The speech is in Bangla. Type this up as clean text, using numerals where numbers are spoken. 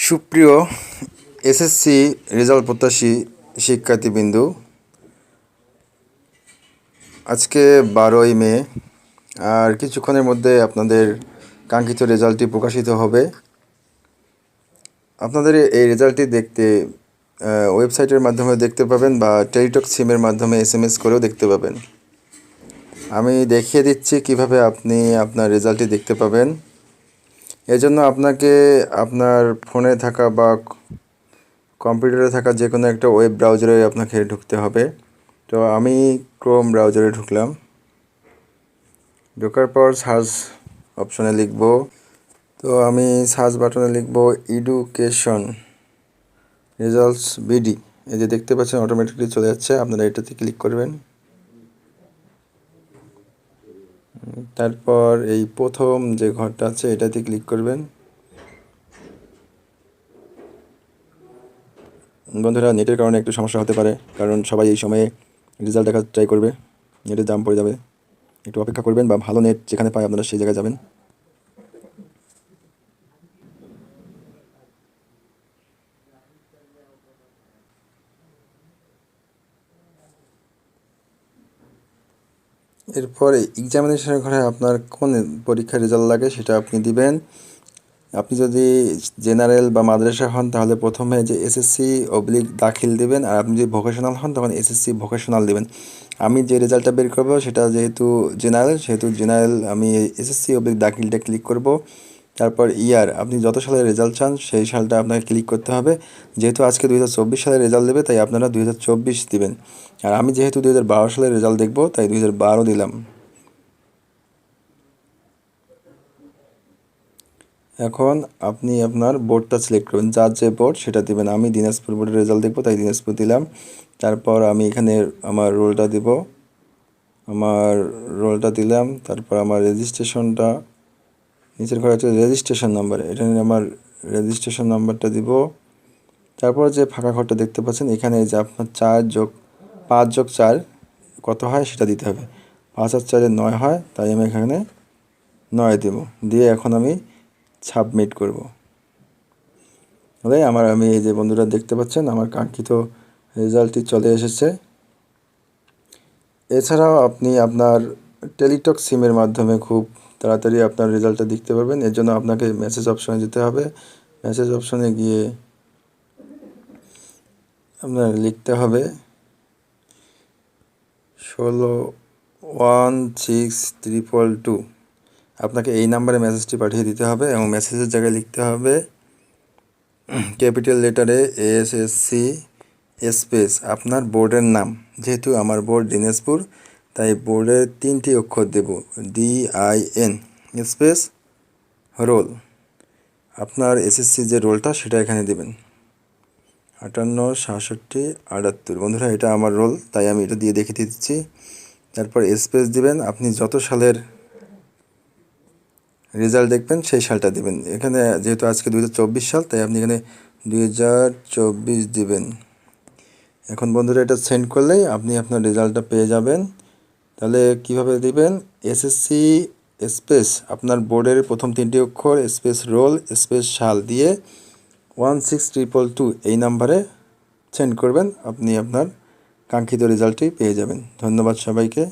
সুপ্রিয় এসএসসি রেজাল্ট প্রত্যাশী শিক্ষার্থীবৃন্দ, আজকে 12ই মে, আর কিছুক্ষণের মধ্যে আপনাদের কাঙ্ক্ষিত রেজাল্টটি প্রকাশিত হবে। আপনাদের এই রেজাল্টটি দেখতে ওয়েবসাইটের মাধ্যমে দেখতে পাবেন বা টেলিটক সিমের মাধ্যমে SMS করেও দেখতে পাবেন। আমি দেখিয়ে দিচ্ছি কিভাবে আপনি আপনার রেজাল্টটি দেখতে পাবেন। এজন্য আপনাকে আপনার ফোনে থাকা বা কম্পিউটারে থাকা যে কোনো একটা ওয়েব ব্রাউজারে আপনাকে ঢুকতে হবে। তো আমি ক্রোম ব্রাউজারে ঢুকলাম। ঢোকার পর সার্চ অপশনে লিখব, তো আমি সার্চ বাটনে লিখব এডুকেশন রেজাল্টস বিডি। এই যে দেখতে পাচ্ছেন অটোমেটিকলি চলে যাচ্ছে, আপনারা এটাতে ক্লিক করবেন। তারপর এই প্রথম যে ঘরটা আছে এটাতে ক্লিক করবেন। বন্ধুরা, নেটের কারণে একটু সমস্যা হতে পারে, কারণ সবাই এই সময়ে রেজাল্ট দেখার ট্রাই করবে। নেটের দাম পড়ে যাবে, একটু অপেক্ষা করবেন বা ভালো নেট যেখানে পায় আপনারা সেই জায়গায় যাবেন। এরপর এক্সামিনেশনের ঘরে আপনার কোন পরীক্ষার রেজাল্ট লাগে সেটা আপনি দিবেন। আপনি যদি জেনারেল বা মাদ্রাসা হন তাহলে প্রথমে যে এসএসসি দাখিল দেবেন, আর আপনি যদি ভোকেশনাল হন তখন এসএসসি ভোকেশনাল দেবেন। আমি যে রেজাল্টটা বের করব সেটা যেহেতু জেনারেল আমি এসএসসি দাখিলটা ক্লিক করব। তারপর ইয়ার, আপনি যত সালে রেজাল্ট চান সেই সালটা আপনাকে ক্লিক করতে হবে। যেহেতু আজকে 2024 সালে রেজাল্ট দেবে তাই আপনারা 2024 দিবেন, আর আমি যেহেতু 2012 সালের রেজাল্ট দেখব তাই 2012 দিলাম। এখন আপনি আপনার বোর্ডটা সিলেক্ট করবেন, যার যে বোর্ড সেটা দিবেন। আমি দিনাজপুর বোর্ডের রেজাল্ট দেখব তাই দিনাজপুর দিলাম। তারপর আমি এখানে আমার রোলটা দিব, দিলাম। তারপর আমার রেজিস্ট্রেশনটা নিচের ঘরে আছে রেজিস্ট্রেশন নাম্বার, এটা নিয়ে আমার রেজিস্ট্রেশন নাম্বারটা দিব। তারপর যে ফাঁকা ঘরটা দেখতে পাচ্ছেন এখানে যে আপনার 5+4 কত হয় সেটা দিতে হবে। 5 আর 4 9 হয়, তাই আমি এখানে 9 দেব। দিয়ে এখন আমি সাবমিট করব। আমি এই যে বন্ধুরা দেখতে পাচ্ছেন আমার কাঙ্ক্ষিত রেজাল্টটি চলে এসেছে। এছাড়াও আপনি আপনার টেলিটক সিমের মাধ্যমে খুব তাড়াতাড়ি আপনার রেজাল্টটা দেখতে পারবেন। এর জন্য আপনাকে মেসেজ অপশনে যেতে হবে। মেসেজ অপশনে গিয়ে আপনার লিখতে হবে 161622। আপনাকে এই নাম্বারে মেসেজটি পাঠিয়ে দিতে হবে এবং মেসেজের জায়গায় লিখতে হবে ক্যাপিটাল লেটারে এসএসসি স্পেস আপনার বোর্ডের নাম। যেহেতু আমার বোর্ড দিনাজপুর তাই বোর্ডের 3টি অক্ষর দেব, DIN স্পেস রোল। আপনার এসএসসি যে রোলটা সেটা এখানে দেবেন, 58 67 78। বন্ধুরা, এটা আমার রোল তাই আমি এটা দিয়ে দেখিয়ে দিচ্ছি। তারপর স্পেস দিবেন, আপনি যত সালের রেজাল্ট দেখবেন সেই সালটা দিবেন। এখানে যেহেতু আজকে 2024 সাল তাই আপনি এখানে 2024 দিবেন। এখন বন্ধুরা এটা সেন্ড করলেই আপনি আপনার রেজাল্টটা পেয়ে যাবেন। তাহলে কিভাবে দিবেন? এসএসসি স্পেস আপনার বোর্ডের প্রথম 3টি অক্ষর স্পেস রোল স্পেস সাল দিয়ে 16222 এই নাম্বারে সেন্ড করবেন। আপনি আপনার কাঙ্ক্ষিত রেজাল্টটি পেয়ে যাবেন। ধন্যবাদ সবাইকে।